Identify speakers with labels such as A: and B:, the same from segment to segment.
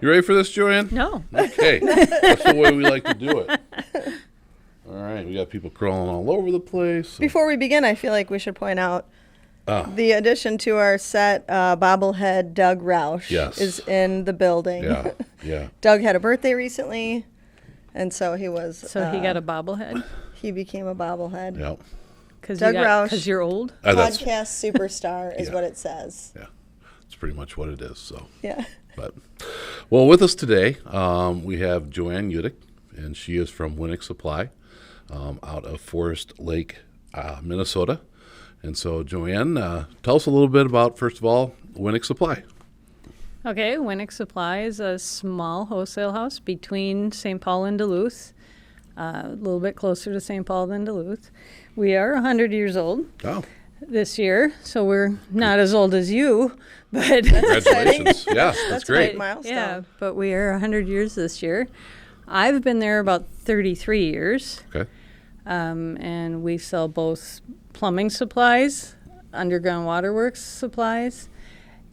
A: You ready for this, JoAnne?
B: No.
A: Okay. That's the way we like to do it. All right. We got people crawling all over the place.
C: Before we begin, I feel like we should point out the addition to our set, bobblehead Doug Roush is in the building.
A: Yeah, yeah.
C: Doug had a birthday recently, and so he was...
B: So he got a bobblehead?
C: He became a bobblehead.
A: Yep.
C: Doug Roush.
B: Because you're old?
C: Podcast superstar is what it says.
A: Yeah. It's pretty much what it is. So.
C: Yeah.
A: But, well, with us today, we have JoAnne Utecht, and she is from Winnick Supply out of Forest Lake, Minnesota. And so, JoAnne, tell us a little bit about, first of all, Winnick Supply.
B: Okay, Winnick Supply is a small wholesale house between St. Paul and Duluth, a little bit closer to St. Paul than Duluth. We are 100 years old this year, so we're not as old as you, but
A: Congratulations. Yeah, that's great.
C: A milestone.
B: Yeah, but we are 100 years this year. I've been there about 33 years.
A: Okay.
B: And we sell both plumbing supplies, underground waterworks supplies,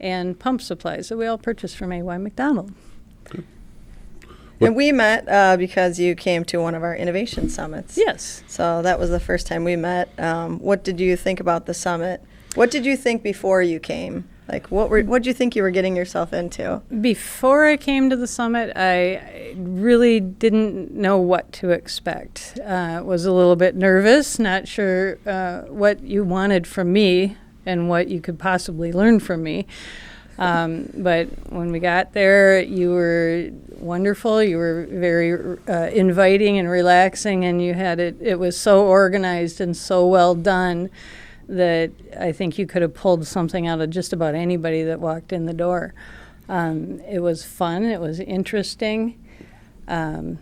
B: and pump supplies that we all purchase from A.Y. McDonald.
A: Good.
C: And we met because you came to one of our innovation summits.
B: Yes.
C: So that was the first time we met. What did you think about the summit? What did you think before you came? Like, what did you think you were getting yourself into?
B: Before I came to the summit, I really didn't know what to expect. Was a little bit nervous, not sure what you wanted from me and what you could possibly learn from me. But when we got there, you were wonderful. You were very inviting and relaxing, and you had it was so organized and so well done that I think you could have pulled something out of just about anybody that walked in the door. It was fun. It was interesting, and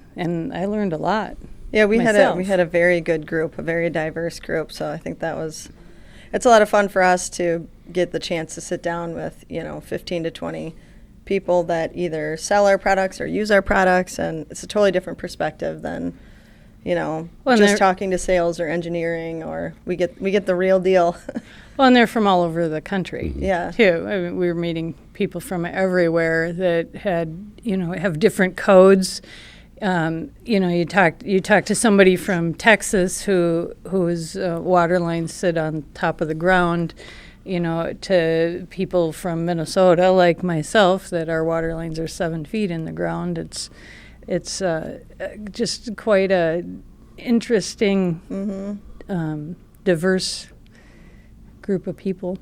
B: I learned a lot.
C: Yeah, we
B: myself.
C: had a very good group, a very diverse group. So I think it's a lot of fun for us to get the chance to sit down with 15 to 20 people that either sell our products or use our products, and it's a totally different perspective than just talking to sales or engineering, or we get the real deal.
B: Well, and they're from all over the country,
C: yeah,
B: too. I mean, we were meeting people from everywhere that had, have different codes. You talk to somebody from Texas whose water lines sit on top of the ground, to people from Minnesota like myself that our water lines are 7 feet in the ground. It's just quite a interesting, diverse group of people.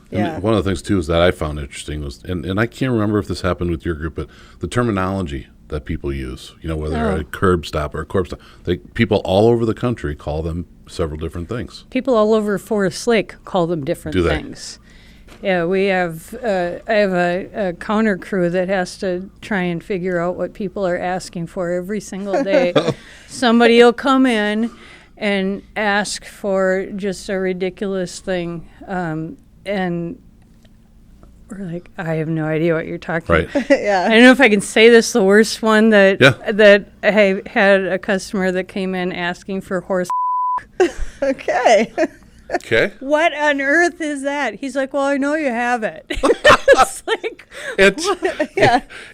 C: Yeah.
A: And one of the things, too, is that I found interesting was, and I can't remember if this happened with your group, but the terminology that people use, whether a curb stop or a corpse stop, people all over the country call them several different things.
B: People all over Forest Lake call them different things. Yeah, we have. I have a counter crew that has to try and figure out what people are asking for every single day. Somebody will come in and ask for just a ridiculous thing, and we're like, I have no idea what you're talking about.
C: Yeah.
B: I don't know if I can say this. The worst one that I had a customer that came in asking for horse.
C: Okay.
A: Okay.
B: What on earth is that? He's like, well, I know you have it. It's like,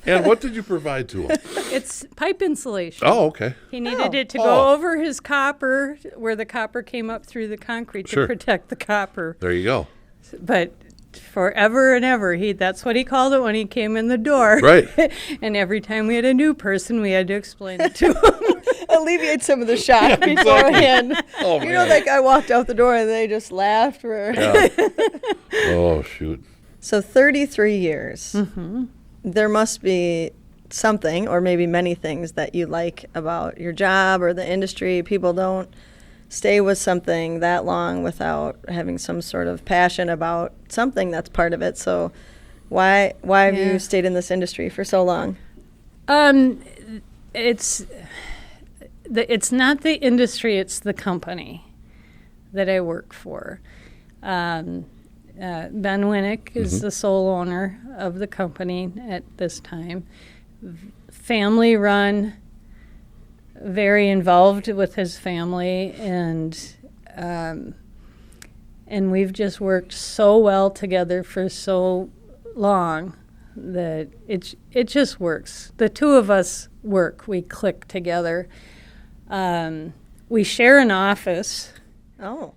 A: and what did you provide to him?
B: it's pipe insulation.
A: Oh, okay.
B: He needed it to go over his copper, where the copper came up through the concrete to protect the copper.
A: There you go.
B: But forever and ever, that's what he called it when he came in the door.
A: Right.
B: And every time we had a new person, we had to explain it to him.
C: Alleviate some of the shock beforehand.
A: Oh, man.
C: Like I walked out the door and they just laughed.
A: Yeah. Oh, shoot.
C: So 33 years.
B: Mm-hmm.
C: There must be something, or maybe many things, that you like about your job or the industry. People don't stay with something that long without having some sort of passion about something that's part of it. So why have you stayed in this industry for so long?
B: It's not the industry, it's the company that I work for. Ben Winnick is the sole owner of the company at this time. Family run, very involved with his family, and we've just worked so well together for so long that it just works. The two of us work. We click together. We share an office.
C: Oh.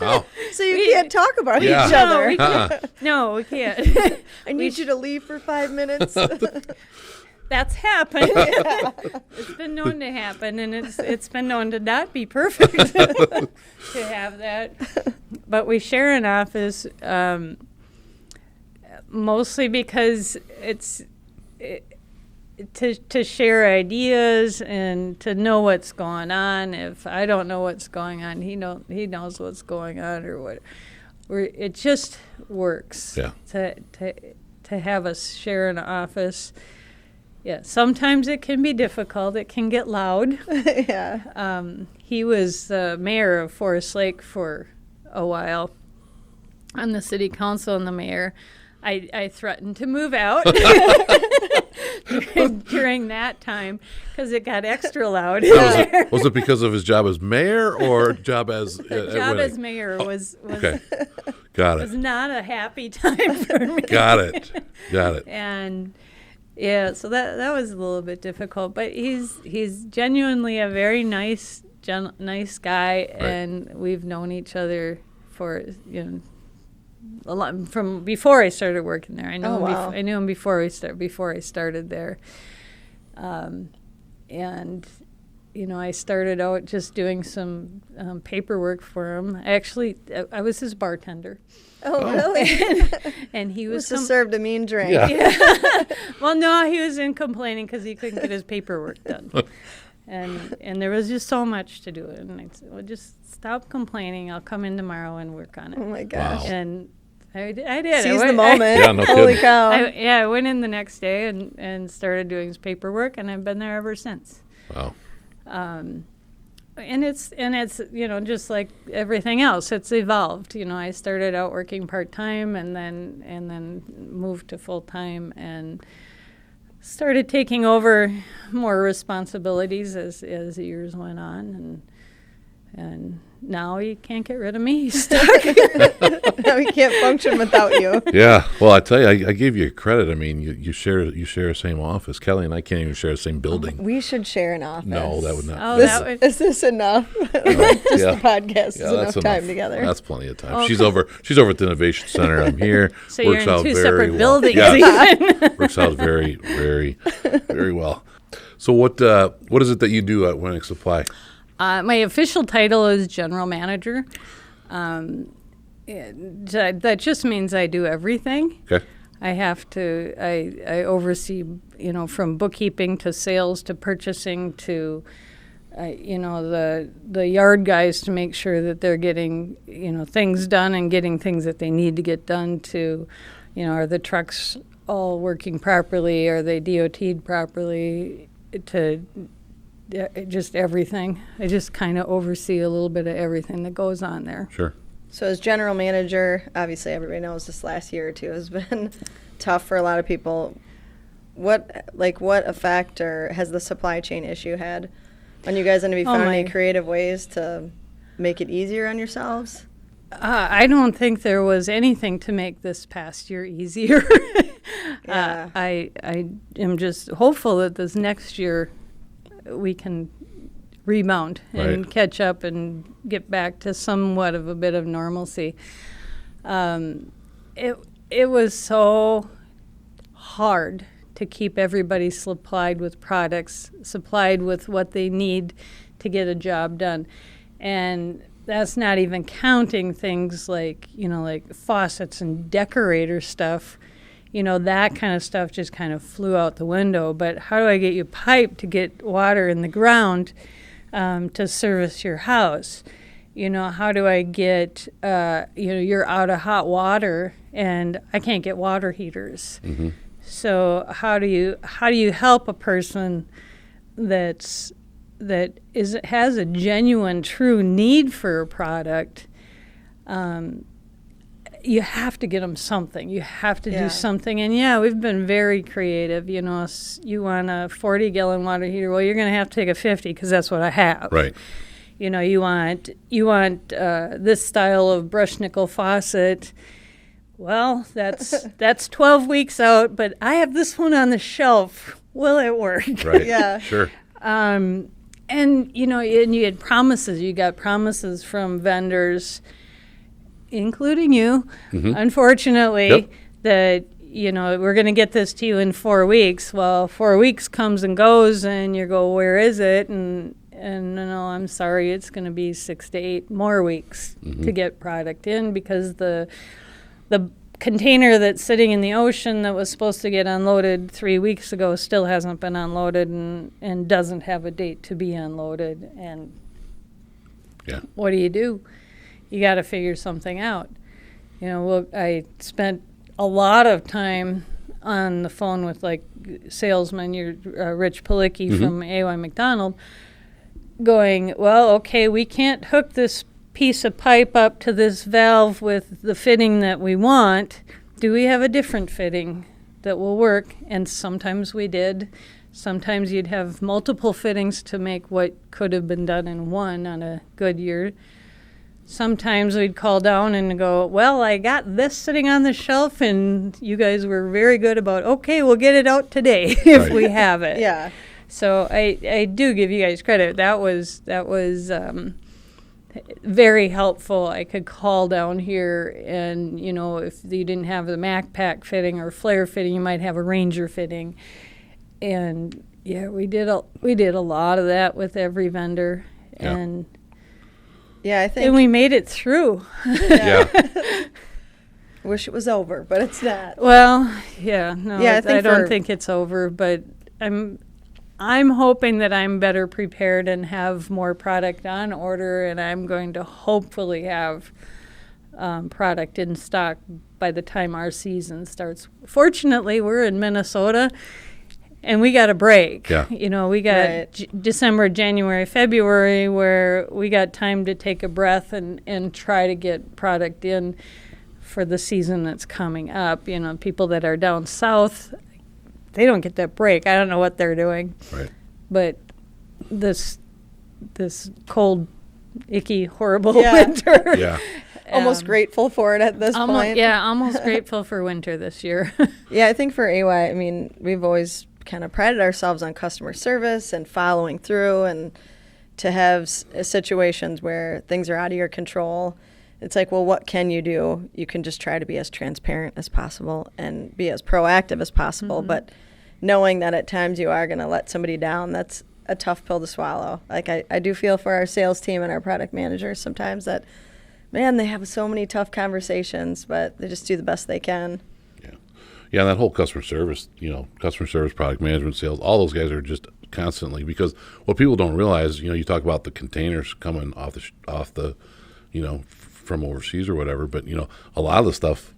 A: Oh.
C: So you can't talk about
A: Yeah.
C: each other.
B: No, we can't.
C: I need you to leave for 5 minutes.
B: That's happened. It's been known to happen, and it's been known to not be perfect to have that. But we share an office mostly because to share ideas and to know what's going on. If I don't know what's going on, he knows what's going on, or what. It just works.
A: Yeah.
B: To have us share an office. Yeah, sometimes it can be difficult. It can get loud.
C: Yeah.
B: He was the mayor of Forest Lake for a while on the city council, and the mayor. I threatened to move out during that time because it got extra loud.
A: Was it because of his job as mayor or job as
B: The job as mayor was
A: okay? Got
B: was
A: it.
B: not a happy time for me.
A: Got it.
B: And yeah, so that was a little bit difficult, but he's genuinely a very nice guy,
A: Right.
B: and we've known each other for a lot from before I started working there. I knew
C: Oh,
B: him.
C: wow.
B: I knew him before I started there, and I started out just doing some paperwork for him. Actually, I was his bartender.
C: Oh, really?
B: And he was
C: Must have served a mean drink.
A: Yeah.
B: Well, no, he was in complaining because he couldn't get his paperwork done. And there was just so much to do. And I said, well, just stop complaining. I'll come in tomorrow and work on it.
C: Oh, my gosh.
A: Wow.
B: And I did.
C: Seize the moment.
A: Yeah, no
C: Holy
A: kidding.
C: cow.
B: I went in the next day and started doing his paperwork, and I've been there ever since.
A: Wow.
B: And it's just like everything else, it's evolved. I started out working part-time and then moved to full-time and started taking over more responsibilities as years went on, and now you can't get rid of me. He's stuck.
C: Now we can't function without you.
A: Yeah. Well, I tell you, I gave you credit. I mean, you share the same office. Kelly and I can't even share the same building.
C: We should share an office.
A: No, that would not.
B: Oh,
A: be-
B: that would-
C: Is this enough? Just
A: Yeah.
C: the podcast is
A: Yeah,
C: enough
A: that's
C: time together.
A: That's plenty of time.
B: Okay.
A: She's over at the Innovation Center. I'm here.
B: So
A: Works
B: you're in
A: out
B: two
A: very
B: separate
A: well.
B: buildings.
A: Yeah.
B: Even.
A: Works out very, very, very well. So what is it that you do at Winnick Supply?
B: My official title is general manager. That just means I do everything.
A: Okay.
B: I oversee, from bookkeeping to sales to purchasing to, the yard guys to make sure that they're getting, things done and getting things that they need to get done to, are the trucks all working properly? Are they DOT'd properly? To just everything. I just kind of oversee a little bit of everything that goes on there.
A: Sure.
C: So as general manager, obviously everybody knows this last year or two has been tough for a lot of people. What effect or has the supply chain issue had on you guys, and have you found any creative ways to make it easier on yourselves?
B: I don't think there was anything to make this past year easier.
C: Yeah.
B: I am just hopeful that this next year we can rebound and
A: Right.
B: catch up and get back to somewhat of a bit of normalcy. It was so hard to keep everybody supplied with products, supplied with what they need to get a job done. And that's not even counting things like faucets and decorator stuff. That kind of stuff just kind of flew out the window. But how do I get you pipe to get water in the ground to service your house? How do I get, you're out of hot water and I can't get water heaters.
A: Mm-hmm.
B: So how do you help a person that has a genuine, true need for a product? You have to get them something. You have to do something. And we've been very creative. You want a 40-gallon water heater. Well, you're going to have to take a 50 because that's what I have.
A: Right.
B: You want this style of brush nickel faucet. well, that's 12 weeks out, but I have this one on the shelf. Will it work?
A: Right.
C: Yeah.
A: Sure.
B: And and you had promises. You got promises from vendors, including you, unfortunately,
A: Yep.
B: that we're going to get this to you in 4 weeks. Well, 4 weeks comes and goes, and you go, where is it? And no, I'm sorry, it's going to be 6 to 8 more weeks to get product in, because the container that's sitting in the ocean that was supposed to get unloaded 3 weeks ago still hasn't been unloaded and doesn't have a date to be unloaded. And
A: Yeah.
B: what do? You got to figure something out. I spent a lot of time on the phone with salesman, Rich Palicki from AY McDonald, going, well, okay, we can't hook this piece of pipe up to this valve with the fitting that we want. Do we have a different fitting that will work? And sometimes we did. Sometimes you'd have multiple fittings to make what could have been done in one on a good year. Sometimes we'd call down and go, well, I got this sitting on the shelf, and you guys were very good about, okay, we'll get it out today if
A: Right.
B: we have it.
C: Yeah.
B: So I do give you guys credit. That was very helpful. I could call down here, and if you didn't have the MacPack fitting or flare fitting, you might have a Ranger fitting. And yeah, we did a lot of that with every vendor.
A: Yeah.
B: And
C: Yeah, I think.
B: and we made it through.
A: Yeah.
C: Wish it was over, but it's not.
B: Well, yeah, no,
C: Yeah, I
B: I
C: think
B: don't
C: for-
B: think it's over, but I'm hoping that I'm better prepared and have more product on order, and I'm going to hopefully have product in stock by the time our season starts. Fortunately, we're in Minnesota, and we got a break.
A: Yeah.
B: We got
C: Right.
B: December, January, February, where we got time to take a breath and try to get product in for the season that's coming up. People that are down south, they don't get that break. I don't know what they're doing.
A: Right.
B: But this cold, icky, horrible
C: Yeah.
B: winter.
A: Yeah.
C: Almost grateful for it at this point.
B: Yeah, almost grateful for winter this year.
C: Yeah, I think for AY, we've always kind of prided ourselves on customer service and following through, and to have situations where things are out of your control. It's like, well, what can you do? You can just try to be as transparent as possible and be as proactive as possible. But knowing that at times you are going to let somebody down, that's a tough pill to swallow. I do feel for our sales team and our product managers sometimes that, man, they have so many tough conversations, but they just do the best they can.
A: Yeah, and that whole customer service, product management, sales, all those guys are just constantly, because what people don't realize, you talk about the containers coming off the, from overseas or whatever, but a lot of the stuff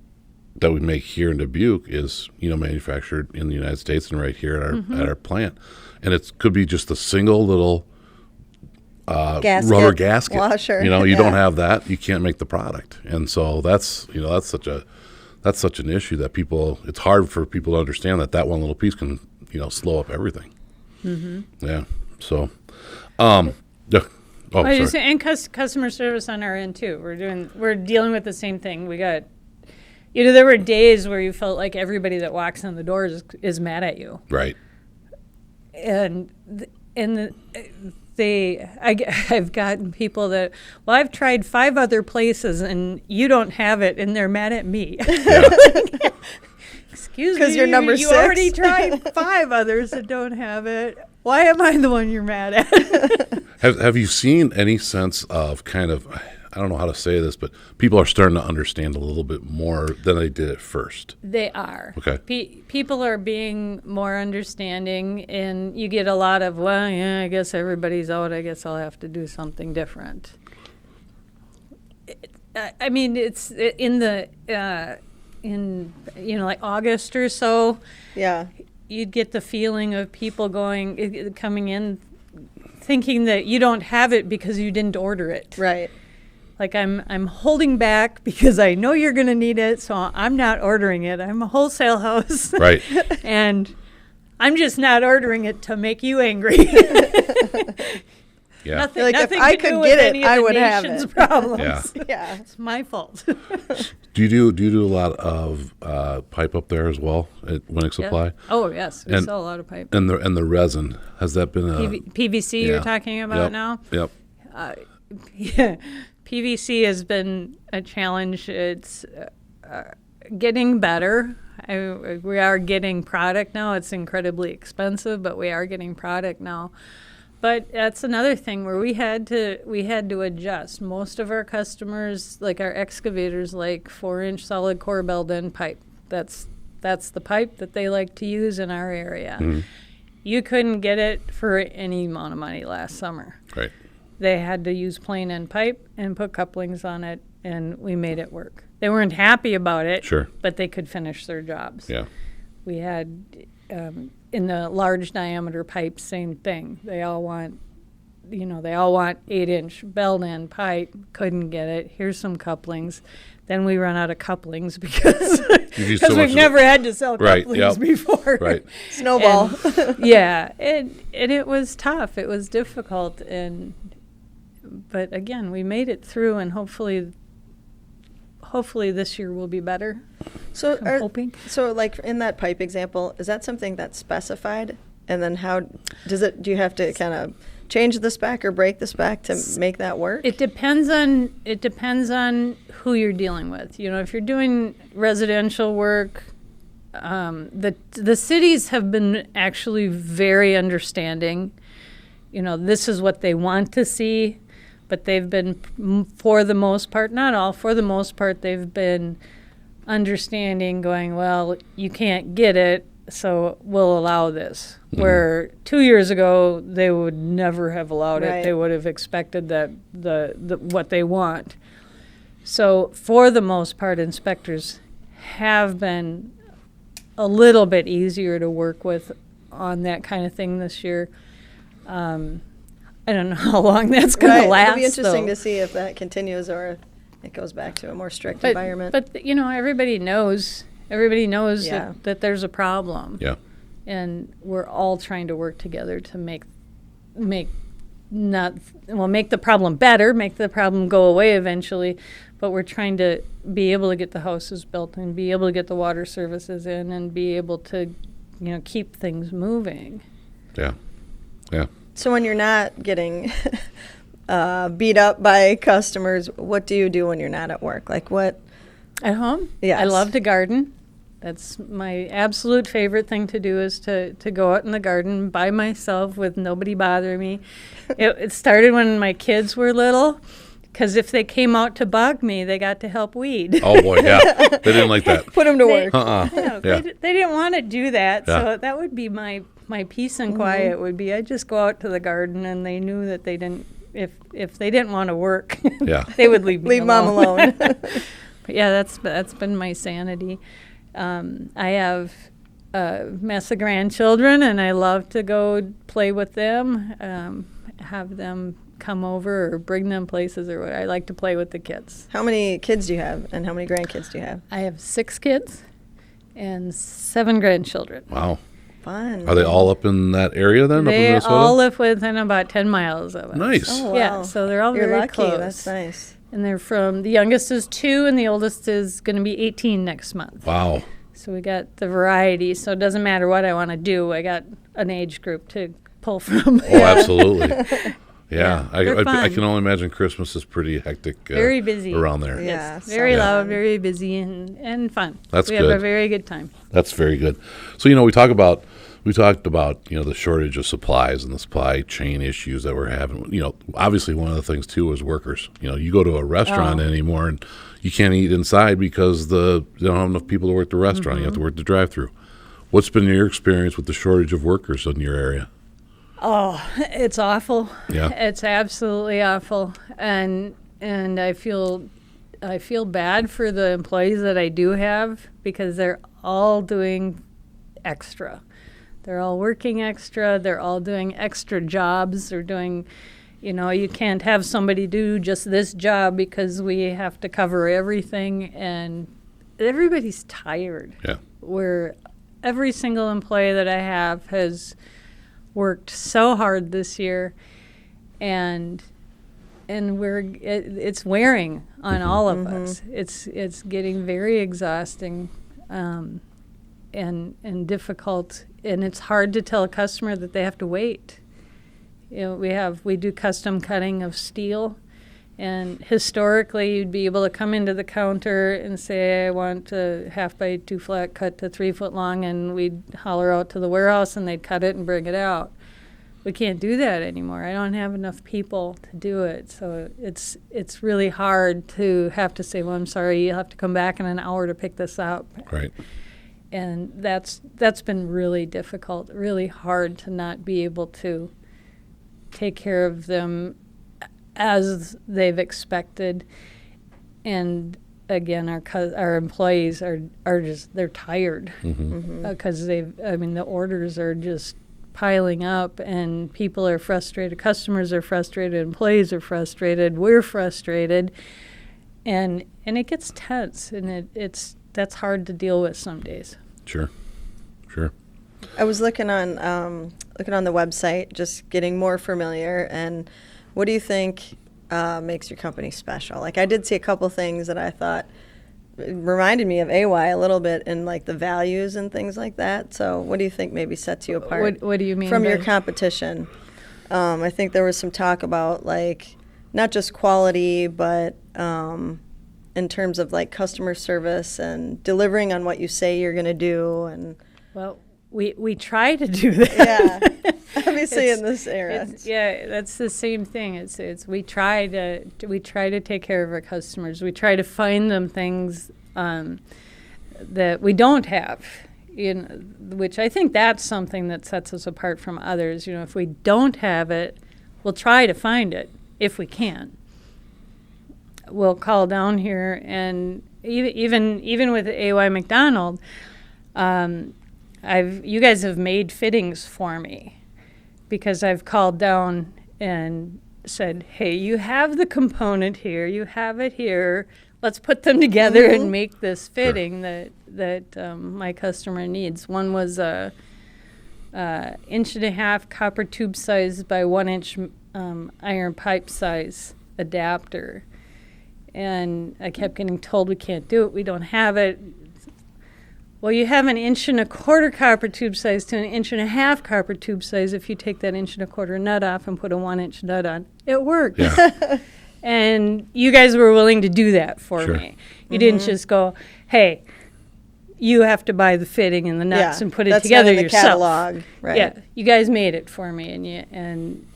A: that we make here in Dubuque is manufactured in the United States and right here at our plant, and it could be just a single little rubber gasket.
C: Washer.
A: You don't have that, you can't make the product, and so that's such an issue that it's hard for people to understand that one little piece can slow up everything. Yeah. So, yeah. Oh,
B: I
A: sorry.
B: just, and customer service on our end too. We're dealing with the same thing. We got, there were days where you felt like everybody that walks in the door is mad at you.
A: Right.
B: I've gotten people that, well, I've tried 5 other places and you don't have it, and they're mad at me.
A: Yeah.
B: Excuse me.
C: Because you're number 6.
B: You already tried 5 others that don't have it. Why am I the one you're mad at?
A: Have you seen any sense of kind of, I don't know how to say this, but people are starting to understand a little bit more than they did at first?
B: They are.
A: Okay.
B: People are being more understanding, and you get a lot of, well, yeah, I guess everybody's out. I guess I'll have to do something different. It's in the like August or so.
C: Yeah.
B: You'd get the feeling of people coming in, thinking that you don't have it because you didn't order it.
C: Right.
B: Like I'm holding back because I know you're going to need it, so I'm not ordering it. I'm a wholesale house.
A: Right.
B: And I'm just not ordering it to make you angry.
A: Yeah.
B: Nothing,
C: Like, if
B: nothing
C: I
B: to
C: could
B: do
C: get
B: with
C: it,
B: any of
C: I
B: the
C: would have
B: nation's
C: it.
B: problems.
A: Yeah.
C: Yeah.
B: It's my fault.
A: Do you do a lot of pipe up there as well at Winnick Supply?
B: Yeah. Oh, yes. We
A: And-
B: sell a lot of pipe.
A: And the resin, has that been a
B: PVC you're
A: yeah.
B: talking about
A: Yep.
B: now?
A: Yep.
B: Yeah. PVC has been a challenge. It's getting better. We are getting product now. It's incredibly expensive, but we are getting product now. But that's another thing where we had to adjust. Most of our customers, like our excavators, like 4-inch solid core belled-end pipe. That's the pipe that they like to use in our area.
A: Mm-hmm.
B: You couldn't get it for any amount of money last summer.
A: Right.
B: They had to use plain end pipe and put couplings on it, and we made it work. They weren't happy about it,
A: Sure.
B: but they could finish their jobs.
A: Yeah.
B: We had in the large diameter pipes, same thing. They all want 8-inch belled end pipe. Couldn't get it. Here's some couplings. Then we run out of couplings because
A: You've used so much
B: we've
A: of
B: never had to sell
A: Right,
B: couplings
A: yep.
B: before.
A: Right.
C: Snowball.
B: Yeah, and it was tough. It was difficult, but again, we made it through, and hopefully this year will be better.
C: So,
B: I'm hoping.
C: So, like in that pipe example, is that something that's specified? And then how do you have to kind of change the spec or break the spec to make that work?
B: It depends on who you're dealing with. You know, if you're doing residential work, the cities have been actually very understanding. You know, this is what they want to see, but they've been, for the most part, not all, for the most part, they've been understanding, going, well, you can't get it, so we'll allow this.
A: Mm-hmm.
B: Where 2 years ago, they would never have allowed
C: Right.
B: it. They would have expected that the what they want. So for the most part, inspectors have been a little bit easier to work with on that kind of thing this year. I don't know how long that's going
C: Right.
B: to last.
C: It'll be interesting
B: though.
C: to see if that continues or it goes back to a more strict
B: But,
C: environment.
B: but you know, everybody knows
C: Yeah.
B: that there's a problem.
A: Yeah.
B: And we're all trying to work together to make the problem better, make the problem go away eventually, but we're trying to be able to get the houses built and be able to get the water services in and be able to, keep things moving.
A: Yeah. Yeah.
C: So when you're not getting beat up by customers, what do you do when you're not at work? Like what?
B: At home?
C: Yes.
B: I love to garden. That's my absolute favorite thing to do, is to go out in the garden by myself with nobody bothering me. It started when my kids were little, because if they came out to bug me, they got to help weed.
A: Oh boy, yeah. They didn't like that.
C: Put them to work.
A: Uh-uh.
B: Yeah,
A: Yeah.
B: they didn't want to do that,
A: Yeah.
B: so that would be my peace and quiet would be I'd just go out to the garden, and they knew that they didn't, if they didn't want to work,
A: Yeah.
B: they would leave me
C: Leave mom alone.
B: But yeah, that's been my sanity. I have a mess of grandchildren, and I love to go play with them, have them come over or bring them places or what. I like to play with the kids.
C: How many kids do you have and how many grandkids do you have?
B: I have 6 kids and 7 grandchildren.
A: Wow.
C: Fun.
A: Are they all up in that area then, up in
B: They
A: Minnesota?
B: all live within about 10 miles of us.
A: Nice.
C: Oh, wow.
B: Yeah, so they're all
C: You're
B: very
C: lucky.
B: close.
C: That's nice.
B: And they're from, the youngest is 2 and the oldest is going to be 18 next month.
A: Wow.
B: So we got the variety. So it doesn't matter what I want to do. I got an age group to pull from.
A: Oh, absolutely. Yeah,
B: they're
A: I
B: fun.
A: can only imagine Christmas is pretty hectic.
B: Very busy.
A: around there.
C: Yeah.
B: Yes, very
C: so
B: loud,
C: fun.
B: very busy, and fun.
A: That's
B: we have
A: good.
B: a very good time.
A: That's very good. So we talked about the shortage of supplies and the supply chain issues that we're having. Obviously one of the things too is workers. You go to a restaurant anymore and you can't eat inside because they don't have enough people to work the restaurant. You have to work the drive-through. What's been your experience with the shortage of workers in your area?
B: Oh, it's awful.
A: Yeah.
B: It's absolutely awful, and I feel bad for the employees that I do have, because they're all doing extra. They're all working extra. They're all doing extra jobs. They're doing, you can't have somebody do just this job because we have to cover everything, and everybody's tired.
A: Yeah.
B: Where every single employee that I have has worked so hard this year, and it's wearing on all of us. It's getting very exhausting, and difficult, and it's hard to tell a customer that they have to wait. We do custom cutting of steel, and historically you'd be able to come into the counter and say, I want a 1/2x2 flat cut to 3 foot long, and we'd holler out to the warehouse and they'd cut it and bring it out. We can't do that anymore. I don't have enough people to do it, so it's really hard to have to say, well, I'm sorry, you'll have to come back in an hour to pick this up.
A: Right.
B: And that's been really difficult, really hard to not be able to take care of them as they've expected. And again, our employees are just, they're tired because the orders are just piling up, and people are frustrated, customers are frustrated, employees are frustrated, we're frustrated, and it gets tense, and that's hard to deal with some days.
A: Sure.
C: I was looking on the website, just getting more familiar. And what do you think makes your company special? Like, I did see a couple things that I thought reminded me of AY a little bit, in like the values and things like that. So, what do you think maybe sets you apart?
B: What do you mean
C: from
B: by
C: your competition? I think there was some talk about like not just quality, but in terms of like customer service and delivering on what you say you're going to do. And
B: well, we try to do that.
C: Yeah, obviously in this era.
B: That's the same thing. It's we try to take care of our customers. We try to find them things that we don't have, which I think that's something that sets us apart from others. If we don't have it, we'll try to find it if we can. We'll call down here, and even with AY McDonald, you guys have made fittings for me, because I've called down and said, hey, you have the component here, you have it here, let's put them together and make this fitting that my customer needs. One was a 1.5 inch copper tube size by 1 inch iron pipe size adapter. And I kept getting told we can't do it, we don't have it. Well, you have an 1.25 inch copper tube size to an 1.5 inch copper tube size. If you take that 1.25 inch nut off and put a 1 inch nut on, it works. Yeah. And you guys were willing to do that for me. You didn't just go, hey, you have to buy the fitting and the nuts and put it together yourself.
C: That's not in the catalog, right?
B: Yeah, you guys made it for me, and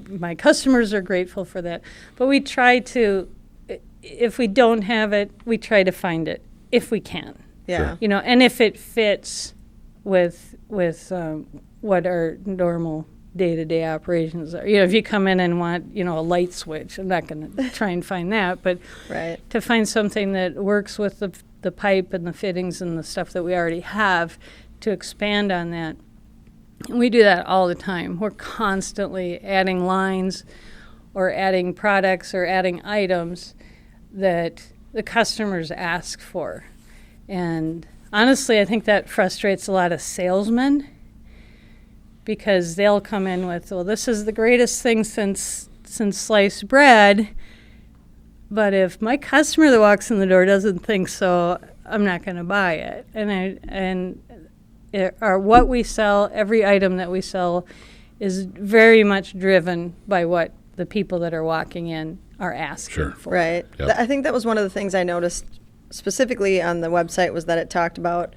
B: my customers are grateful for that. But we try to, if we don't have it, we try to find it if we can.
C: Yeah.
B: And if it fits with what our normal day-to-day operations are. If you come in and want, a light switch, I'm not going to try and find that, but to find something that works with the pipe and the fittings and the stuff that we already have, to expand on that. And we do that all the time. We're constantly adding lines or adding products or adding items that the customers ask for. And honestly, I think that frustrates a lot of salesmen, because they'll come in with, well, this is the greatest thing since sliced bread, but if my customer that walks in the door doesn't think so, I'm not going to buy it. What we sell, every item that we sell, is very much driven by what the people that are walking in are asking for.
C: Right.
A: Yep.
C: I think that was one of the things I noticed specifically on the website, was that it talked about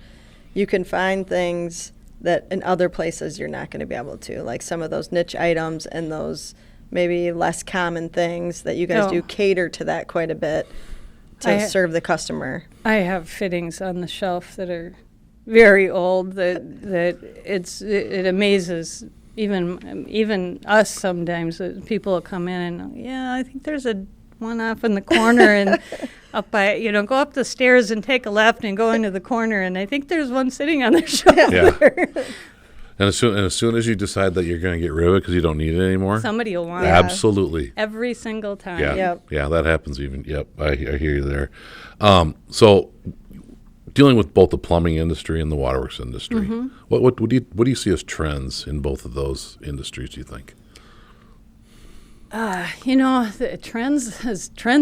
C: you can find things that in other places you're not going to be able to, like some of those niche items and those maybe less common things that you guys do cater to that quite a bit to serve the customer.
B: I have fittings on the shelf that are very old that it amazes even us sometimes, that people will come in and, I think there's one off in the corner and up by, go up the stairs and take a left and go into the corner, and I think there's one sitting on the shelf there.
A: And as soon as you decide that you're going to get rid of it because you don't need it anymore,
B: somebody will want it.
A: Absolutely.
B: Every single time.
A: Yeah, that happens even. Yep, I hear you there. So dealing with both the plumbing industry and the waterworks industry, what do you see as trends in both of those industries, do you think?
B: Trends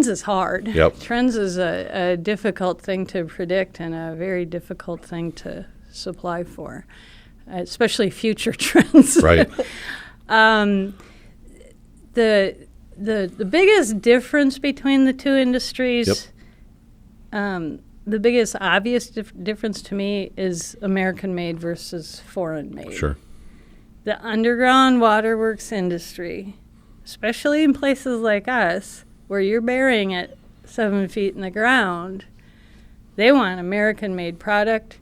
B: is hard.
A: Yep.
B: Trends is a difficult thing to predict and a very difficult thing to supply for, especially future trends.
A: Right.
B: The biggest difference between the two industries, the biggest obvious difference to me is American-made versus foreign-made.
A: Sure.
B: The underground waterworks industry, especially in places like us, where you're burying it 7 feet in the ground, they want American-made product.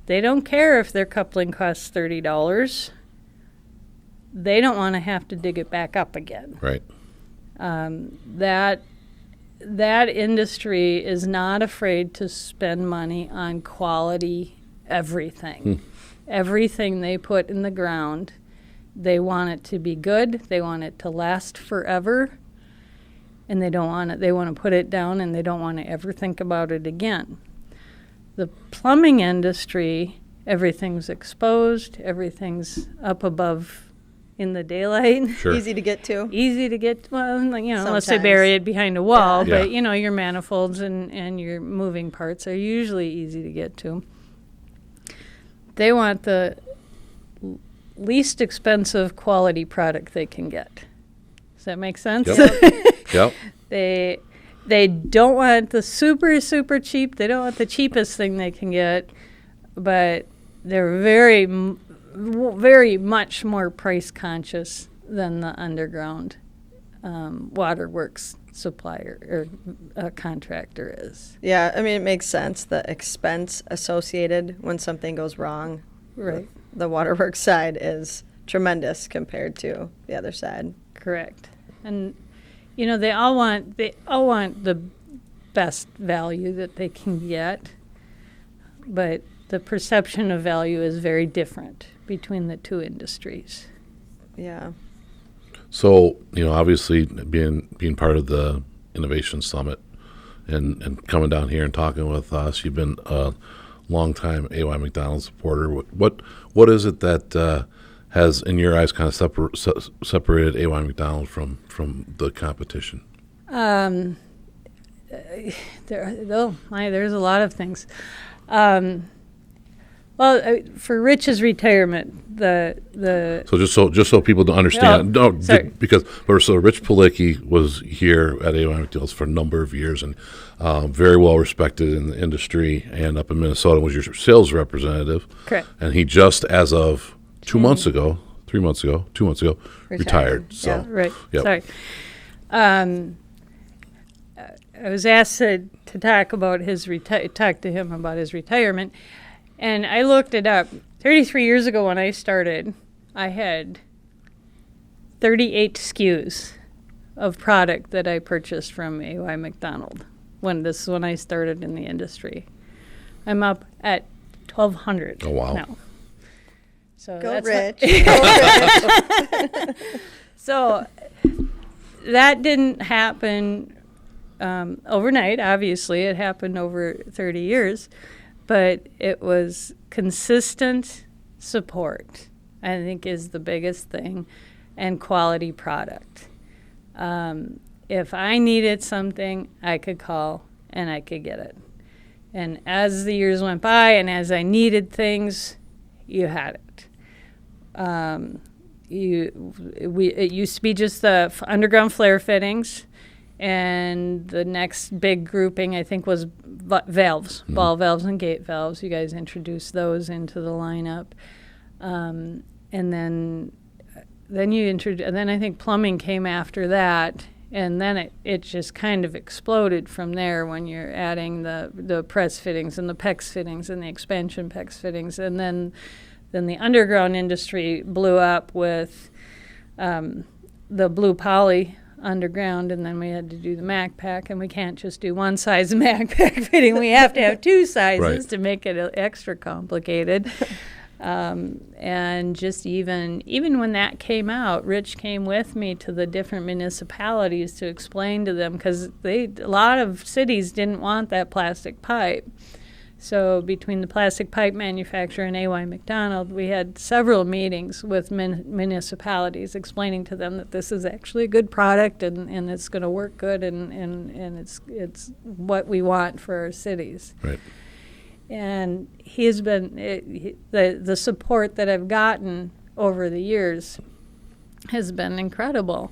B: They don't care if their coupling costs $30. They don't want to have to dig it back up again.
A: Right.
B: That industry is not afraid to spend money on quality everything. Everything they put in the ground, they want it to be good. They want it to last forever. And they want to put it down and they don't want to ever think about it again. The plumbing industry, everything's exposed, everything's up above in the daylight.
A: Sure.
C: Easy to get to.
B: Easy to get, unless they
C: Sometimes.
B: bury it behind a wall.
A: Yeah.
B: But, your manifolds and your moving parts are usually easy to get to. They want the least expensive quality product they can get. Does that make sense?
A: Yep.
B: They don't want the super, super cheap. They don't want the cheapest thing they can get. But they're very much more price conscious than the underground waterworks supplier or contractor is.
C: Yeah, I mean, it makes sense. The expense associated when something goes wrong,
B: Right.
C: the waterworks side is tremendous compared to the other side.
B: Correct. And they all want the best value that they can get, but the perception of value is very different between the two industries.
C: Yeah.
A: So, obviously being part of the Innovation Summit and coming down here and talking with us, you've been a longtime AY McDonald supporter. What is it that has, in your eyes, kind of separated AY McDonald from the competition?
B: There's a lot of things. For Rich's retirement,
A: So just so people don't understand,
B: sorry.
A: So Rich Palicki was here at AY McDonald's for a number of years and very well respected in the industry, and up in Minnesota was your sales representative.
B: Correct.
A: And he just, as of 2 months ago, retired. So
C: Yeah.
B: Right.
A: Yep.
B: Sorry. I was asked to talk about talk to him about his retirement, and I looked it up. 33 years ago when I started, I had 38 SKUs of product that I purchased from AY McDonald. When I started in the industry, I'm up at 1,200
A: Oh, wow.
B: now. So
C: Go
B: that's
C: Rich. Go Rich.
B: So that didn't happen overnight. Obviously, it happened over 30 years, but it was consistent support, I think, is the biggest thing, and quality product. If I needed something, I could call and I could get it. And as the years went by and as I needed things, you had it. It used to be just the underground flare fittings, and the next big grouping, I think, was valves, ball valves and gate valves. You guys introduced those into the lineup, and then I think plumbing came after that, and then it just kind of exploded from there when you're adding the press fittings and the PEX fittings and the expansion PEX fittings, and then the underground industry blew up with the blue poly underground, and then we had to do the Mac Pack, and we can't just do one size Mac Pack fitting. We have to have two sizes
A: Right.
B: to make it extra complicated. And just even when that came out, Rich came with me to the different municipalities to explain to them, because a lot of cities didn't want that plastic pipe. So between the plastic pipe manufacturer and AY McDonald, we had several meetings with municipalities explaining to them that this is actually a good product and it's going to work good and it's what we want for our cities.
A: Right.
B: And he has been, the support that I've gotten over the years has been incredible.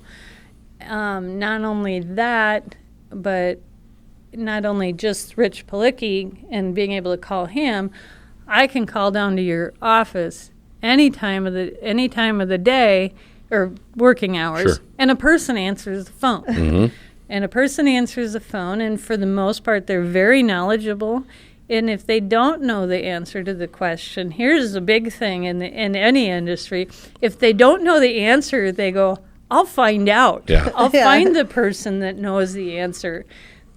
B: Not only that, but not only just Rich Palicki and being able to call him, I can call down to your office any time of the day or working hours,
A: Sure.
B: and a person answers the phone.
A: Mm-hmm.
B: And a person answers the phone, and for the most part, they're very knowledgeable. And if they don't know the answer to the question, here's a big thing in any industry. If they don't know the answer, they go, I'll find out.
A: Yeah.
B: I'll
C: Yeah.
B: find the person that knows the answer.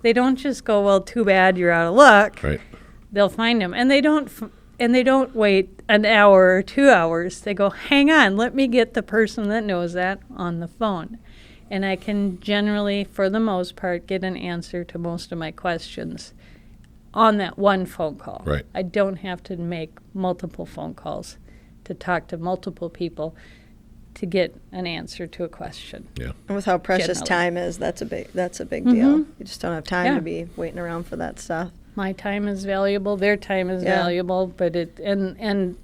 B: They don't just go, well, too bad, you're out of luck.
A: Right.
B: They'll find them. And they don't wait an hour or 2 hours. They go, hang on, let me get the person that knows that on the phone. And I can generally, for the most part, get an answer to most of my questions on that one phone call.
A: Right.
B: I don't have to make multiple phone calls to talk to multiple people to get an answer to a question.
A: Yeah.
C: And with how precious
B: Generally.
C: time is, that's a big
B: Mm-hmm.
C: deal. You just don't have time
B: Yeah.
C: to be waiting around for that stuff.
B: My time is valuable, their time is
C: Yeah.
B: valuable, but and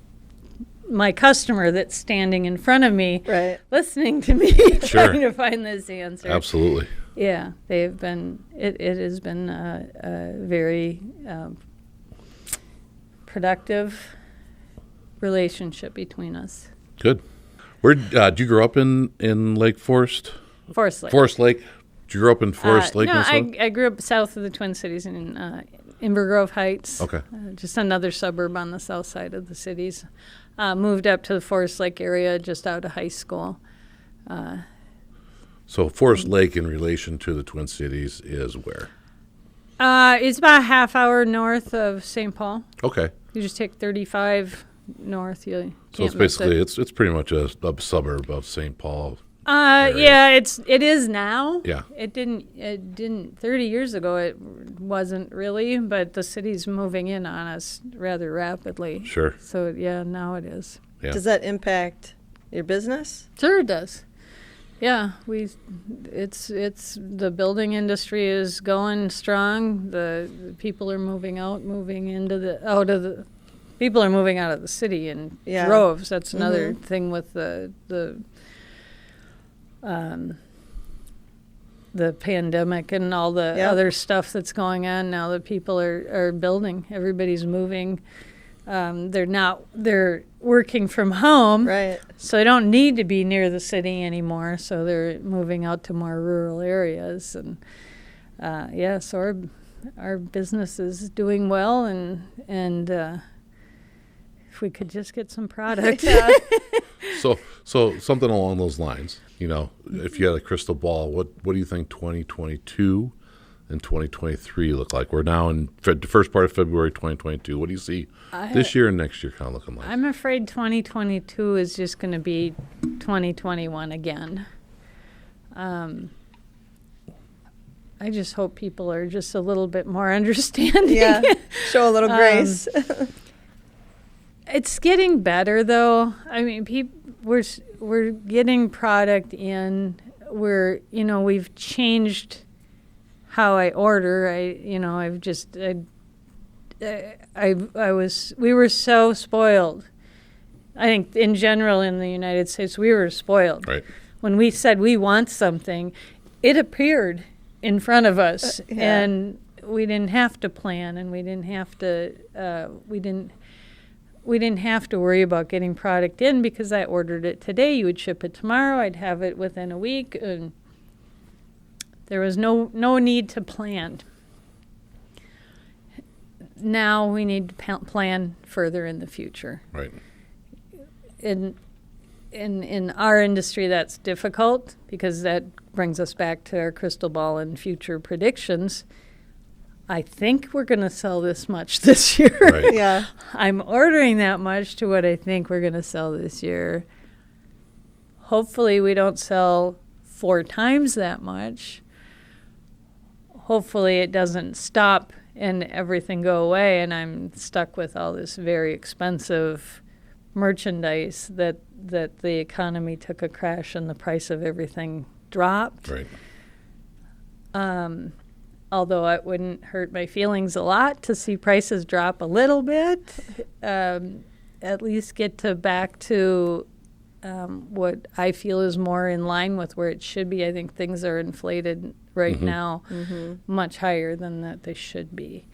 B: my customer that's standing in front of me
C: Right.
B: listening to me
A: Sure.
B: trying to find this answer.
A: Absolutely.
B: Yeah, they've been, it has been a very productive relationship between us.
A: Good. Where did you grow up in Lake Forest?
B: Forest Lake.
A: Forest Lake. Did you grow up in Forest Lake,
B: no,
A: Minnesota?
B: I grew up south of the Twin Cities in Inver Grove Heights.
A: Okay.
B: Just another suburb on the south side of the cities. Moved up to the Forest Lake area just out of high school.
A: So Forest Lake in relation to the Twin Cities is where?
B: It's about a half hour north of St. Paul.
A: Okay.
B: You just take 35 north. You
A: So
B: can't
A: it's
B: miss
A: basically
B: it.
A: it's pretty much a suburb of St. Paul. area.
B: Yeah, it is now.
A: Yeah.
B: It didn't 30 years ago it wasn't really, but the city's moving in on us rather rapidly.
A: Sure.
B: So yeah, now it is.
A: Yeah.
C: Does that impact your business?
B: Sure it does. Yeah, it's the building industry is going strong. The people are moving out of the city in
C: Yeah.
B: droves. That's another
C: Mhm.
B: thing with the pandemic and all the
C: Yep.
B: other stuff that's going on now. That people are building. Everybody's moving. They're working from home.
C: Right.
B: So they don't need to be near the city anymore. So they're moving out to more rural areas, and so our business is doing well, and if we could just get some product.
C: Yeah.
A: So something along those lines. If you had a crystal ball, what do you think 2022 and 2023 look like? We're now in the first part of February 2022. What do you see this year and next year kind of looking like?
B: I'm afraid 2022 is just going to be 2021 again. I just hope people are just a little bit more understanding.
C: Yeah. Show a little grace.
B: It's getting better, though. I mean, we're getting product in. We've changed how I order. We were so spoiled. I think in general in the United States, we were spoiled.
A: Right.
B: When we said we want something, it appeared in front of us,
C: Yeah.
B: and we didn't have to plan, and we didn't have to worry about getting product in because I ordered it today. You would ship it tomorrow. I'd have it within a week, and there was no need to plan. Now we need to plan further in the future.
A: Right.
B: In our industry, that's difficult because that brings us back to our crystal ball and future predictions. I think we're going to sell this much this year.
A: Right.
C: Yeah.
B: I'm ordering that much to what I think we're going to sell this year. Hopefully we don't sell 4 times that much. Hopefully it doesn't stop and everything go away, and I'm stuck with all this very expensive merchandise that the economy took a crash and the price of everything dropped.
A: Right.
B: Although it wouldn't hurt my feelings a lot to see prices drop a little bit, at least get back to what I feel is more in line with where it should be. I think things are inflated right now, much higher than that they should be.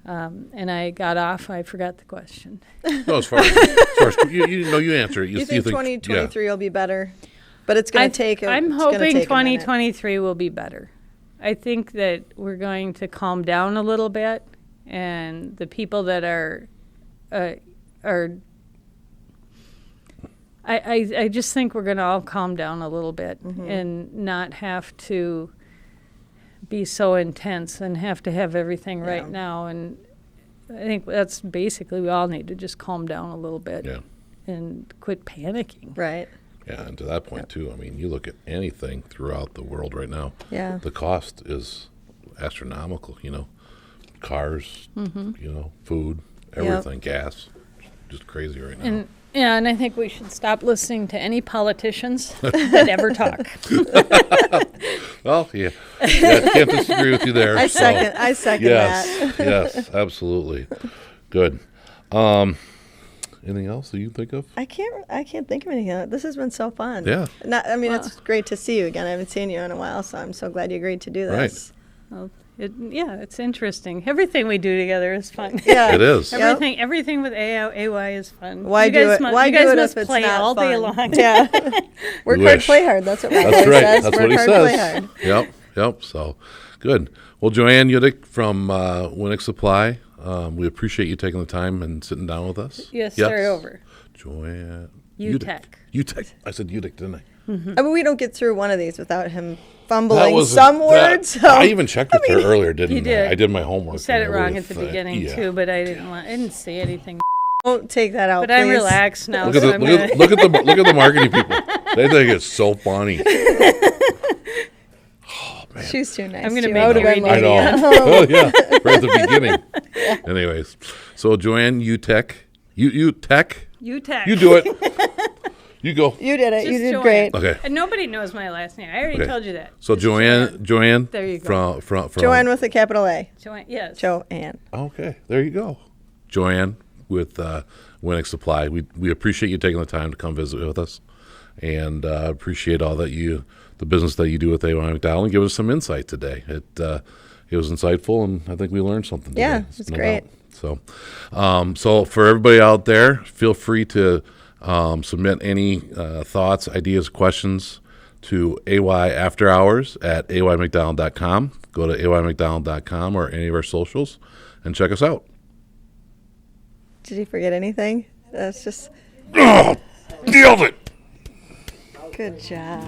B: And I got off. I forgot the question.
A: No, as far as you answer it.
C: You think 2023 will be better? But it's going to take
B: I'm hoping 2023 will be better. I think that we're going to calm down a little bit, and the people that are I just think we're going to all calm down a little bit and not have to be so intense and have to have everything right now. And I think that's basically, we all need to just calm down a little bit and quit panicking.
C: Right.
A: Yeah, and to that point, too, I mean, you look at anything throughout the world right now, the cost is astronomical, cars, food, everything, gas, just crazy right now.
B: And I think we should stop listening to any politicians that ever talk.
A: Well, can't disagree with you there.
C: I second that.
A: Yes, absolutely. Good. Anything else that you think of?
C: I can't think of anything. This has been so fun.
A: Yeah.
C: It's great to see you again. I haven't seen you in a while, so I'm so glad you agreed to do this.
A: Right.
B: Well, it's interesting. Everything we do together is fun.
C: Yeah,
A: it is.
B: Everything with AY is fun.
C: Why do it? Why do it if it's
B: play
C: not
B: all
C: fun?
B: day long?
C: Yeah. Work hard, play hard. That's what my boy
A: That's right.
C: says.
A: That's
C: Work
A: what he
C: hard,
A: says.
C: play hard.
A: Yep. So, good. Well, JoAnne Utecht from Winnick Supply, we appreciate you taking the time and sitting down with us.
B: Yes, start over.
A: JoAnne
B: Utecht.
A: I said Utecht, didn't I?
C: I mean, we don't get through one of these without him fumbling some words. So.
A: I even checked with her earlier, didn't
B: You did.
A: I? I did my homework.
B: You said it wrong at the beginning too, but I didn't say anything.
C: Don't take that out,
B: But
C: please.
B: I'm relaxed now.
A: Look at the marketing people. They think it's so funny. Oh man,
C: she's too nice.
B: I'm going to
C: to
B: make
C: you.
B: you read
A: I know. Oh yeah, right at the beginning. Anyways, so JoAnne Utecht, Utecht.
B: Utecht.
A: You do it. You go.
C: You did it.
B: Just
C: You did
B: JoAnne.
C: great.
A: Okay.
B: And nobody knows my last name. I already told you that.
A: So JoAnne.
B: There you go.
A: From
C: JoAnne with a capital A.
B: JoAnne, yes.
C: JoAnne.
A: Okay, there you go. JoAnne with Winnick Supply. We appreciate you taking the time to come visit with us, and appreciate all that the business that you do with AY McDonald, and give us some insight today. It was insightful, and I think we learned something today.
C: Yeah, it's great.
A: So, so for everybody out there, feel free to submit any thoughts, ideas, questions to AY After Hours at aymcdonald.com. Go to aymcdonald.com or any of our socials and check us out.
C: Did you forget anything? That's just.
A: Oh, nailed it.
C: Good job.